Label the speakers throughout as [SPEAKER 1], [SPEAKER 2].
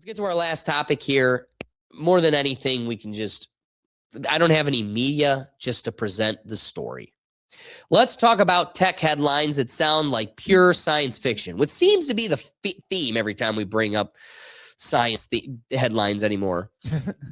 [SPEAKER 1] Let's get to our last topic here. More than anything, I don't have any media, just to present the story. Let's talk about tech headlines that sound like pure science fiction, which seems to be the theme every time we bring up science headlines anymore.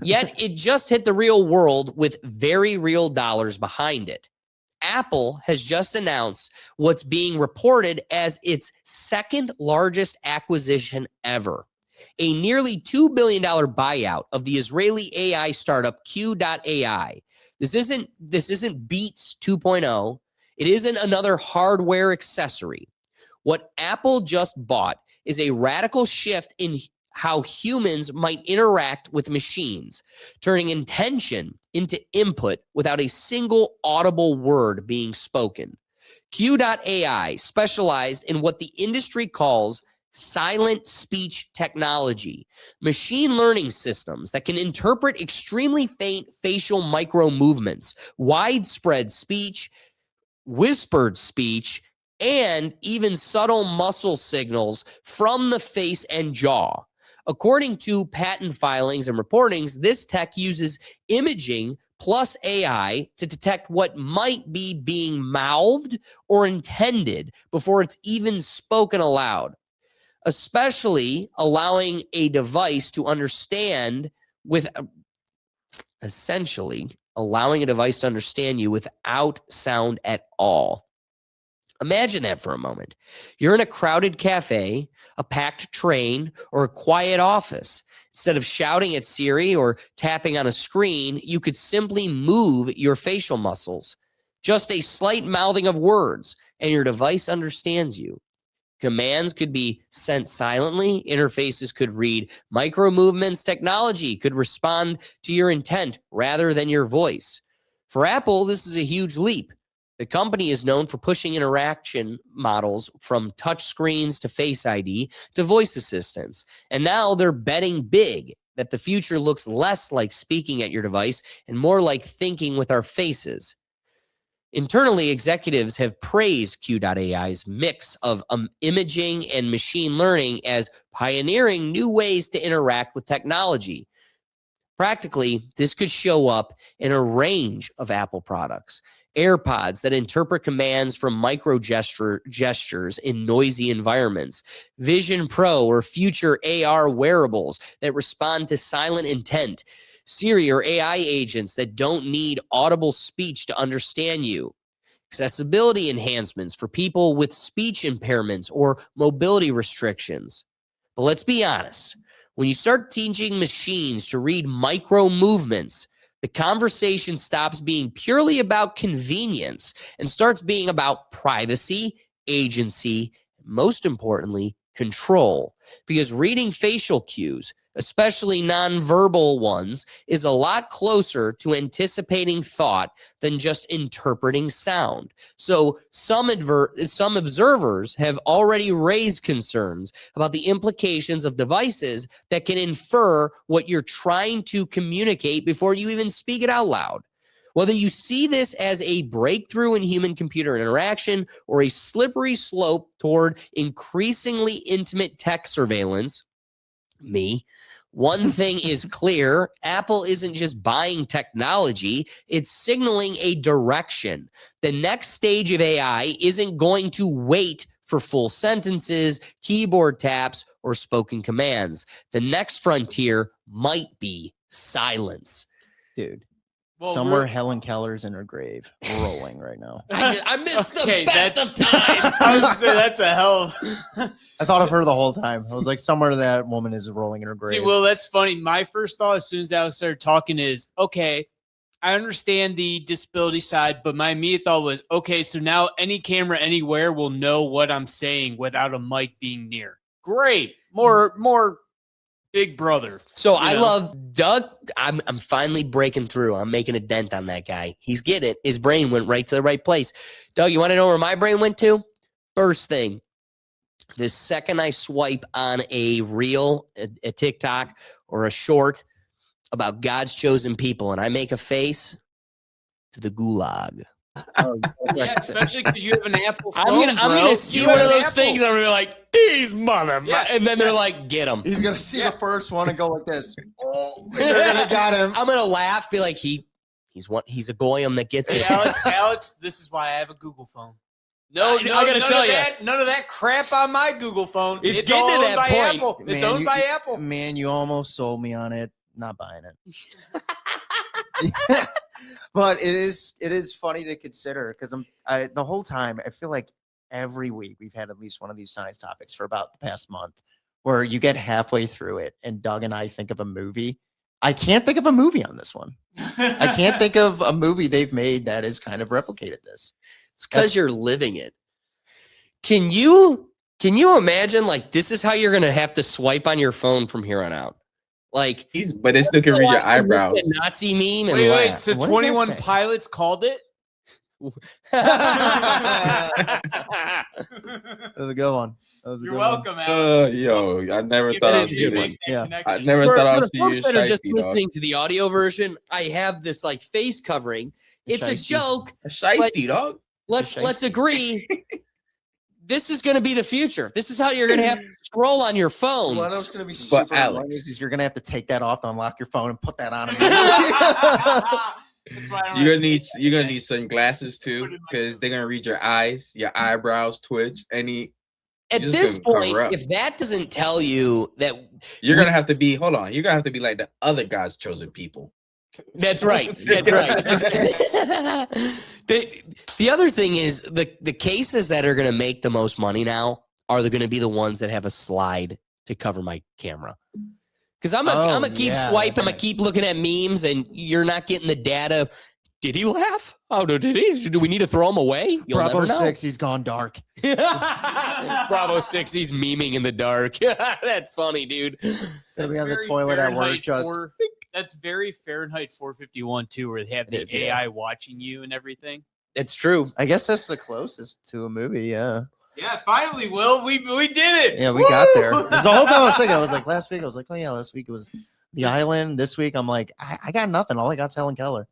[SPEAKER 1] Yet it just hit the real world with very real dollars behind it. Apple has just announced what's being reported as its second largest acquisition ever. A nearly $2 billion buyout of the Israeli AI startup Q.ai. This isn't Beats 2.0. It isn't another hardware accessory. What Apple just bought is a radical shift in how humans might interact with machines, turning intention into input without a single audible word being spoken. Q.ai specialized in what the industry calls silent speech technology, machine learning systems that can interpret extremely faint facial micro movements, widespread speech, whispered speech, and even subtle muscle signals from the face and jaw. According to patent filings and reportings, this tech uses imaging plus AI to detect what might be being mouthed or intended before it's even spoken aloud, especially allowing a device to understand you without sound at all. Imagine that for a moment. You're in a crowded cafe, a packed train, or a quiet office. Instead of shouting at Siri or tapping on a screen, you could simply move your facial muscles. Just a slight mouthing of words, and your device understands you. Commands could be sent silently. Interfaces could read micro movements. Technology could respond to your intent rather than your voice. For Apple, this is a huge leap. The company is known for pushing interaction models from touch screens to Face ID to voice assistants. And now they're betting big that the future looks less like speaking at your device and more like thinking with our faces. Internally, executives have praised Q.ai's mix of imaging and machine learning as pioneering new ways to interact with technology. Practically, this could show up in a range of Apple products. AirPods that interpret commands from micro gestures in noisy environments. Vision Pro or future AR wearables that respond to silent intent. Siri or AI agents that don't need audible speech to understand you. Accessibility enhancements for people with speech impairments or mobility restrictions. But let's be honest, when you start teaching machines to read micro movements, the conversation stops being purely about convenience and starts being about privacy, agency, and most importantly, control. Because reading facial cues, especially nonverbal ones, is a lot closer to anticipating thought than just interpreting sound. So some observers have already raised concerns about the implications of devices that can infer what you're trying to communicate before you even speak it out loud. Whether you see this as a breakthrough in human-computer interaction or a slippery slope toward increasingly intimate tech surveillance, one thing is clear: Apple isn't just buying technology, it's signaling a direction. The next stage of AI isn't going to wait for full sentences, keyboard taps, or spoken commands. The next frontier might be silence.
[SPEAKER 2] Dude. Well, somewhere Helen Keller's in her grave, rolling right now.
[SPEAKER 1] I missed the best of times.
[SPEAKER 3] I was going to say, that's a hell.
[SPEAKER 2] I thought of her the whole time. I was like, somewhere that woman is rolling in her grave.
[SPEAKER 3] See, well, that's funny. My first thought as soon as Alex started talking is, okay, I understand the disability side, but my immediate thought was, okay, so now any camera anywhere will know what I'm saying without a mic being near. Great. More Big Brother.
[SPEAKER 1] So I love Doug. I'm finally breaking through. I'm making a dent on that guy. He's getting it. His brain went right to the right place. Doug, you want to know where my brain went to? First thing, the second I swipe on a reel, a TikTok, or a short about God's chosen people, and I make a face, to the gulag.
[SPEAKER 3] Yeah, especially because you have an Apple phone,
[SPEAKER 1] I'm gonna see one of those things. I'm gonna be like, these motherfuckers. And then they're like, get him.
[SPEAKER 2] He's gonna see the first one and go like this. Oh, and they're gonna got him.
[SPEAKER 1] I'm gonna laugh, be like, he's a goyim that gets
[SPEAKER 3] Hey,
[SPEAKER 1] it.
[SPEAKER 3] Alex, this is why I have a Google phone. No,
[SPEAKER 1] I gotta tell you,
[SPEAKER 3] none of that crap on my Google phone.
[SPEAKER 1] It's getting to that
[SPEAKER 3] by
[SPEAKER 1] point.
[SPEAKER 3] Apple. It's owned by Apple.
[SPEAKER 2] Man, you almost sold me on it. Not buying it. But it is funny to consider because the whole time I feel like every week we've had at least one of these science topics for about the past month where you get halfway through it and Doug and I think of a movie. I can't think of a movie on this one. I can't think of a movie they've made that has kind of replicated this.
[SPEAKER 1] It's because you're living it. Can you imagine like this is how you're gonna have to swipe on your phone from here on out? Like,
[SPEAKER 4] but it still can read your eyebrows.
[SPEAKER 1] Nazi meme and
[SPEAKER 3] Wait.
[SPEAKER 1] laugh.
[SPEAKER 3] So
[SPEAKER 2] What does
[SPEAKER 3] 21
[SPEAKER 2] that say?
[SPEAKER 3] Pilots called it.
[SPEAKER 2] That was a good one.
[SPEAKER 3] You're welcome, Alex.
[SPEAKER 4] Yo, I never
[SPEAKER 3] Give
[SPEAKER 4] thought
[SPEAKER 3] it
[SPEAKER 4] I
[SPEAKER 3] a
[SPEAKER 4] was
[SPEAKER 3] chance
[SPEAKER 4] seeing
[SPEAKER 3] to
[SPEAKER 4] this.
[SPEAKER 3] make that
[SPEAKER 2] Yeah.
[SPEAKER 3] connection.
[SPEAKER 4] I never
[SPEAKER 1] For
[SPEAKER 4] thought I
[SPEAKER 1] the
[SPEAKER 4] was seeing
[SPEAKER 1] folks that are just
[SPEAKER 4] shiesty, dog.
[SPEAKER 1] listening to the audio version, I have this like face covering. It's a
[SPEAKER 2] Shiesty.
[SPEAKER 1] joke.
[SPEAKER 4] A shiesty, dog.
[SPEAKER 1] Let's agree. This is going to be the future. This is how you're going to have to scroll on your phone.
[SPEAKER 2] Well, I know it's going to be
[SPEAKER 4] But
[SPEAKER 2] super
[SPEAKER 4] Alex-
[SPEAKER 2] annoying is you're going to have to take that off to unlock your phone and put that on.
[SPEAKER 3] That's why I don't
[SPEAKER 4] You're
[SPEAKER 3] have
[SPEAKER 4] gonna
[SPEAKER 3] to
[SPEAKER 4] need
[SPEAKER 3] make
[SPEAKER 4] sunglasses too, because they're gonna read your eyes, your eyebrows twitch.
[SPEAKER 1] At
[SPEAKER 4] You're just
[SPEAKER 1] this
[SPEAKER 4] gonna
[SPEAKER 1] point,
[SPEAKER 4] cover up.
[SPEAKER 1] if that doesn't tell you that
[SPEAKER 4] You're gonna have to be. Hold on. You're gonna have to be like the other God's chosen people.
[SPEAKER 1] That's right. That's right. The other thing is the cases that are going to make the most money now are going to be the ones that have a slide to cover my camera. Because I'm gonna keep swiping, I'm gonna keep looking at memes, and you're not getting the data. Did he laugh? Oh no, did he? Do we need to throw him away? You'll
[SPEAKER 2] Bravo
[SPEAKER 1] never know.
[SPEAKER 2] 6, he's gone dark.
[SPEAKER 1] Bravo 6, he's memeing in the dark. That's funny, dude.
[SPEAKER 2] Gonna be on the
[SPEAKER 3] very
[SPEAKER 2] toilet at work.
[SPEAKER 3] Fahrenheit That's very Fahrenheit 451 too, where they have the
[SPEAKER 2] It is, yeah.
[SPEAKER 3] AI watching you and everything.
[SPEAKER 1] It's true.
[SPEAKER 2] I guess that's the closest to a movie. Yeah.
[SPEAKER 3] Yeah, finally, Will, we did it.
[SPEAKER 2] Yeah, we got there. The whole time I was thinking, I was like, last week, I was like, oh yeah, last week it was The Island. This week, I'm like, I got nothing. All I got's Helen Keller.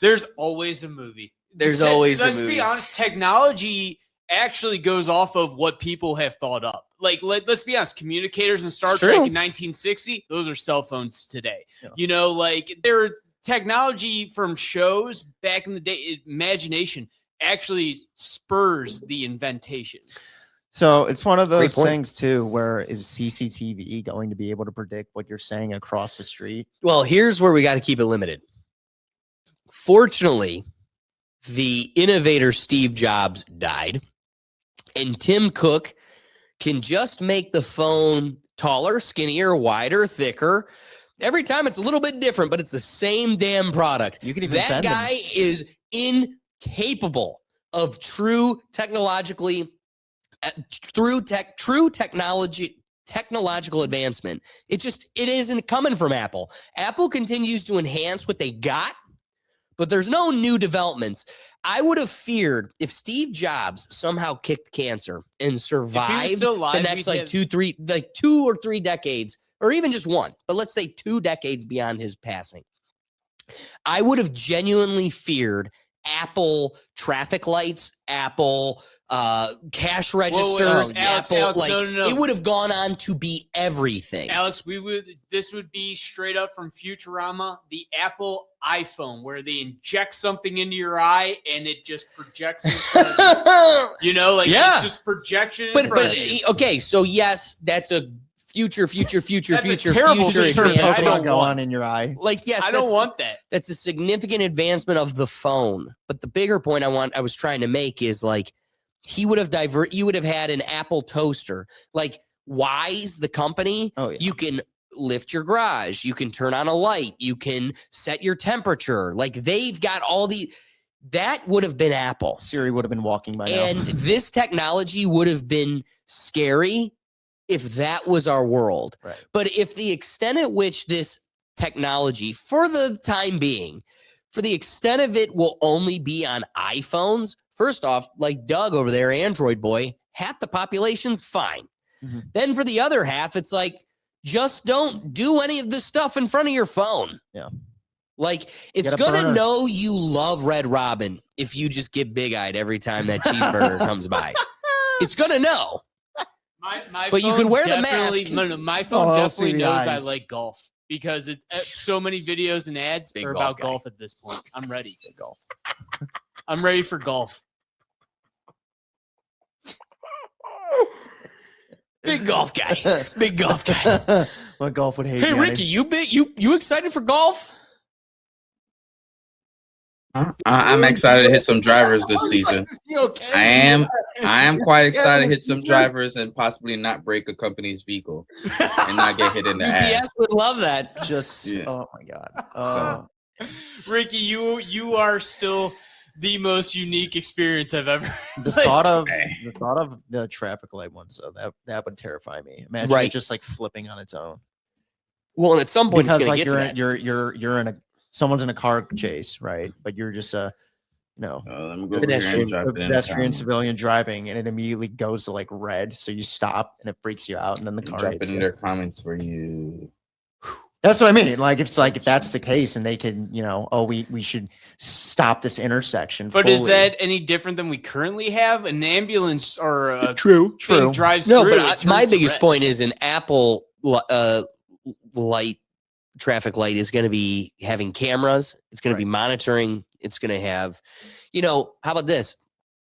[SPEAKER 3] There's always a movie.
[SPEAKER 1] There's always a
[SPEAKER 3] Let's
[SPEAKER 1] movie.
[SPEAKER 3] be honest, technology actually goes off of what people have thought up. Like, let's be honest, communicators in Star
[SPEAKER 1] It's
[SPEAKER 3] Trek
[SPEAKER 1] true.
[SPEAKER 3] in 1960, those are cell phones today.
[SPEAKER 2] Yeah.
[SPEAKER 3] You know, like there technology from shows back in the day, imagination actually spurs the invention.
[SPEAKER 2] So it's one of
[SPEAKER 1] Great
[SPEAKER 2] those
[SPEAKER 1] point.
[SPEAKER 2] things too, where is CCTV going to be able to predict what you're saying across the street?
[SPEAKER 1] Well, here's where we got to keep it limited. Fortunately, the innovator Steve Jobs died, and Tim Cook can just make the phone taller, skinnier, wider, thicker. Every time it's a little bit different, but it's the same damn product.
[SPEAKER 2] You can even
[SPEAKER 1] That
[SPEAKER 2] bend them.
[SPEAKER 1] guy is incapable of true technological advancement. It isn't coming from Apple. Apple continues to enhance what they got, but there's no new developments. I would have feared if Steve Jobs somehow kicked cancer and survived
[SPEAKER 3] still alive,
[SPEAKER 1] the next
[SPEAKER 3] we'd have-
[SPEAKER 1] 2 or 3 decades, or even just one, but let's say 2 decades beyond his passing. I would have genuinely feared Apple traffic lights, Apple cash registers,
[SPEAKER 3] Alex,
[SPEAKER 1] Apple, like
[SPEAKER 3] no.
[SPEAKER 1] it would have gone on to be everything.
[SPEAKER 3] Alex, this would be straight up from Futurama, the Apple iPhone, where they inject something into your eye and it just projects in front of you. You know, like
[SPEAKER 1] Yeah.
[SPEAKER 3] it's just projection.
[SPEAKER 1] But
[SPEAKER 3] you.
[SPEAKER 1] okay, so yes, that's a future
[SPEAKER 3] That's a terrible
[SPEAKER 1] future
[SPEAKER 3] thing.
[SPEAKER 2] Turn
[SPEAKER 1] advancement.
[SPEAKER 3] I don't
[SPEAKER 2] Pokemon go
[SPEAKER 3] want-
[SPEAKER 2] on in your eye.
[SPEAKER 1] Like yes,
[SPEAKER 3] I don't want that.
[SPEAKER 1] that's a significant advancement of the phone. But the bigger point I was trying to make is like you would have had an Apple toaster. Like Wise, the company,
[SPEAKER 2] Oh yeah.
[SPEAKER 1] you can lift your garage, you can turn on a light, you can set your temperature. Like they've got that would have been Apple.
[SPEAKER 2] Siri would have been walking by
[SPEAKER 1] And
[SPEAKER 2] now.
[SPEAKER 1] this technology would have been scary if that was our world.
[SPEAKER 2] Right.
[SPEAKER 1] But if the extent at which this technology, for the time being, for the extent of it will only be on iPhones, first off, like Doug over there, Android boy, half the population's fine.
[SPEAKER 2] Mhm.
[SPEAKER 1] Then for the other half, it's like, just don't do any of this stuff in front of your phone.
[SPEAKER 2] Yeah.
[SPEAKER 1] Like, it's
[SPEAKER 2] Get a
[SPEAKER 1] going to
[SPEAKER 2] burner.
[SPEAKER 1] know you love Red Robin if you just get big-eyed every time that cheeseburger comes by. It's going to know.
[SPEAKER 3] My
[SPEAKER 1] But you
[SPEAKER 3] phone
[SPEAKER 1] could wear the
[SPEAKER 3] definitely-
[SPEAKER 1] mask.
[SPEAKER 3] No, my phone
[SPEAKER 2] I'll
[SPEAKER 3] definitely
[SPEAKER 2] see the
[SPEAKER 3] knows I
[SPEAKER 2] eyes.
[SPEAKER 3] like golf because it's so many videos and ads
[SPEAKER 1] Big
[SPEAKER 3] are
[SPEAKER 1] golf
[SPEAKER 3] about
[SPEAKER 1] guy.
[SPEAKER 3] golf at this point. I'm ready. Golf. I'm ready for golf.
[SPEAKER 1] Big golf guy. Big golf guy.
[SPEAKER 2] My golf would hate
[SPEAKER 1] Hey
[SPEAKER 2] me.
[SPEAKER 1] Ricky, you excited for golf?
[SPEAKER 4] I'm excited to hit some drivers this season. I am quite excited to hit some drivers and possibly not break a company's vehicle and not get hit in the
[SPEAKER 1] UPS
[SPEAKER 4] ass.
[SPEAKER 1] would love that.
[SPEAKER 2] Just
[SPEAKER 4] Yeah.
[SPEAKER 2] oh my god.
[SPEAKER 3] Ricky, you are still the most unique experience I've ever.
[SPEAKER 2] The thought of the traffic light ones though, that would terrify me. Imagine
[SPEAKER 1] Right.
[SPEAKER 2] it just like flipping on its own.
[SPEAKER 1] Well, and at some point
[SPEAKER 2] Because
[SPEAKER 1] it's
[SPEAKER 2] like
[SPEAKER 1] gonna get to that.
[SPEAKER 2] you're in a someone's in a car chase, right? But you're just
[SPEAKER 4] Let me go over here
[SPEAKER 1] Pedestrian-
[SPEAKER 4] and drop
[SPEAKER 2] a
[SPEAKER 4] it in the
[SPEAKER 2] pedestrian
[SPEAKER 4] comments.
[SPEAKER 2] civilian driving, and it immediately goes to like red, so you stop and it freaks you out, and then the car
[SPEAKER 4] Drop
[SPEAKER 2] hits
[SPEAKER 4] it in
[SPEAKER 2] you.
[SPEAKER 4] their comments for you.
[SPEAKER 2] That's what I mean. Like if that's the case, and they can, we should stop this intersection.
[SPEAKER 3] But is
[SPEAKER 2] fully.
[SPEAKER 3] that any different than we currently have? An ambulance or a
[SPEAKER 1] True.
[SPEAKER 3] thing drives
[SPEAKER 1] No,
[SPEAKER 3] through.
[SPEAKER 1] but my biggest point is an Apple light traffic light is going to be having cameras. It's going to be monitoring. It's going to have, how about this?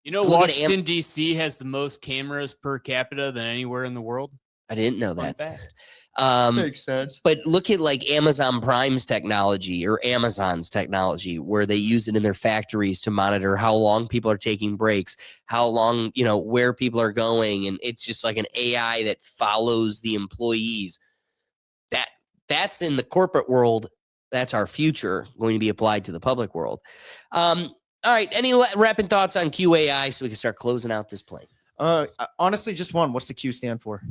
[SPEAKER 1] Look at
[SPEAKER 3] Washington D.C. has the most cameras per capita than anywhere in the world.
[SPEAKER 1] I didn't know
[SPEAKER 3] Fun
[SPEAKER 1] that.
[SPEAKER 3] fact.
[SPEAKER 2] Makes sense?
[SPEAKER 1] But look at like Amazon Prime's technology or Amazon's technology, where they use it in their factories to monitor how long people are taking breaks, how long, where people are going. And it's just like an AI that follows the employees. That's in the corporate world. That's our future going to be applied to the public world. All right. Any rapid thoughts on Q.ai so we can start closing out this plane?
[SPEAKER 2] Honestly, just one. What's the Q stand for?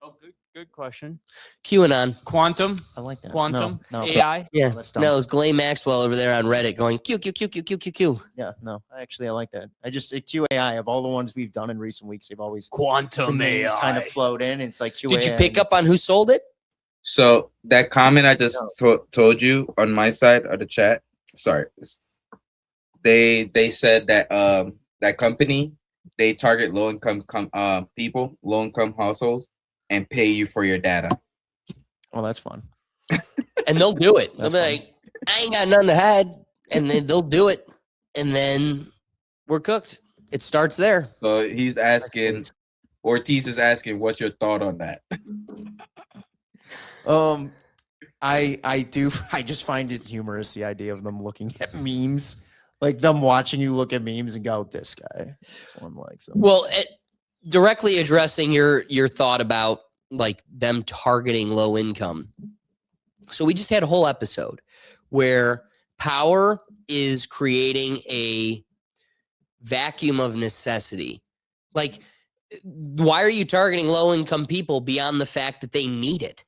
[SPEAKER 3] Oh, good question.
[SPEAKER 1] QAnon.
[SPEAKER 3] Quantum,
[SPEAKER 2] I like that.
[SPEAKER 3] quantum,
[SPEAKER 2] no,
[SPEAKER 3] AI.
[SPEAKER 1] Yeah.
[SPEAKER 2] that's dumb.
[SPEAKER 1] No, it's Ghislaine Maxwell over there on Reddit going Q, Q, Q, Q, Q, Q, Q.
[SPEAKER 2] Yeah, no. Actually, I like that. I just QAI of all the ones we've done in recent weeks, they've always the
[SPEAKER 3] Quantum
[SPEAKER 2] names
[SPEAKER 3] AI.
[SPEAKER 2] kind of float in. It's like QAI.
[SPEAKER 1] Did you pick up on who sold it?
[SPEAKER 4] So that comment I just told you on my side of the chat. Sorry, they said that that company, they target low income people, low income households, and pay you for your data.
[SPEAKER 2] Oh, that's fun.
[SPEAKER 1] And they'll do it. They'll
[SPEAKER 2] That's
[SPEAKER 1] be like, I ain't got nothing to hide. And then they'll do it. And then we're cooked. It starts there.
[SPEAKER 4] So he's asking, Ortiz is asking, what's your thought on that?
[SPEAKER 2] I just find it humorous, the idea of them looking at memes, like them watching you look at memes and go, this guy. That's what I'm like. So.
[SPEAKER 1] Well, directly addressing your thought about like them targeting low income. So we just had a whole episode where power is creating a vacuum of necessity. Like, why are you targeting low income people beyond the fact that they need it?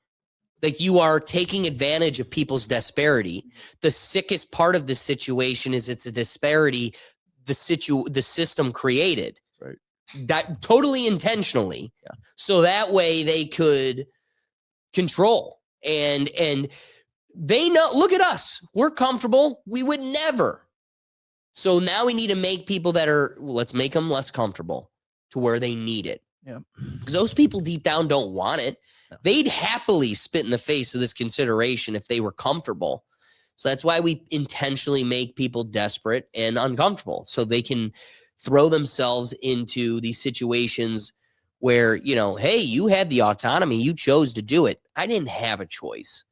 [SPEAKER 1] Like, you are taking advantage of people's disparity. The sickest part of this situation is it's a disparity the system created.
[SPEAKER 2] Right.
[SPEAKER 1] That totally intentionally.
[SPEAKER 2] Yeah.
[SPEAKER 1] So that way they could control and they know, look at us. We're comfortable. We would never. So now we need to make people let's make them less comfortable to where they need it.
[SPEAKER 2] Yeah.
[SPEAKER 1] Because those people deep down don't want it. No. They'd happily spit in the face of this consideration if they were comfortable. So that's why we intentionally make people desperate and uncomfortable so they can throw themselves into these situations where, hey, you had the autonomy. You chose to do it. I didn't have a choice.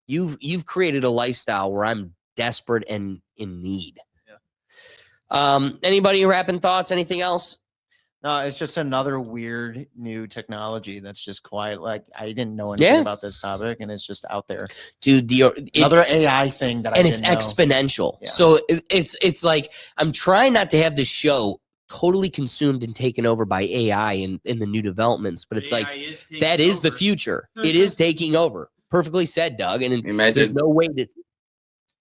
[SPEAKER 1] You've created a lifestyle where I'm desperate and in need. Yeah. Anybody wrapping thoughts? Anything else?
[SPEAKER 2] No, it's just another weird new technology that's just quiet. Like, I didn't know anything about this topic, and it's just out there.
[SPEAKER 1] Dude,
[SPEAKER 2] another AI thing that I didn't know.
[SPEAKER 1] And it's exponential. Yeah. So it's like I'm trying not to have this show totally consumed and taken over by AI and the new developments, but it's like that is the future. It is taking over. Perfectly said, Doug. And there's no way to.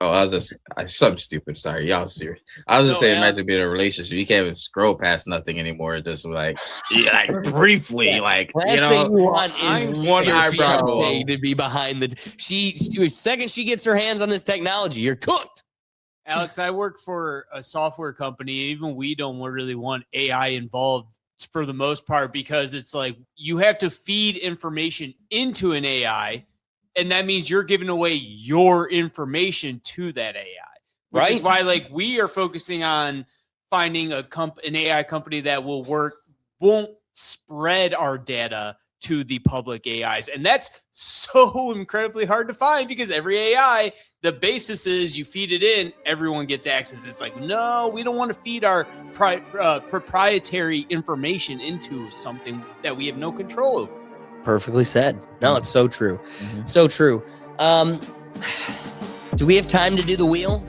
[SPEAKER 4] Oh, I was just something stupid. Sorry, y'all serious. I was just saying, imagine being in a relationship. You can't even scroll past nothing anymore. Just like briefly, like
[SPEAKER 1] thing you want is
[SPEAKER 4] one eyebrow
[SPEAKER 1] to be behind the. Second she gets her hands on this technology, you're cooked.
[SPEAKER 3] Alex, I work for a software company. Even we don't really want AI involved for the most part, because it's like you have to feed information into an AI, and that means you're giving away your information to that AI, which is why like we are focusing on finding an AI company that won't spread our data to the public AIs. And that's so incredibly hard to find because every AI, the basis is you feed it in, everyone gets access. It's like, no, we don't want to feed our proprietary information into something that we have no control over.
[SPEAKER 1] Perfectly said. No, it's so true. So true. Do we have time to do the wheel?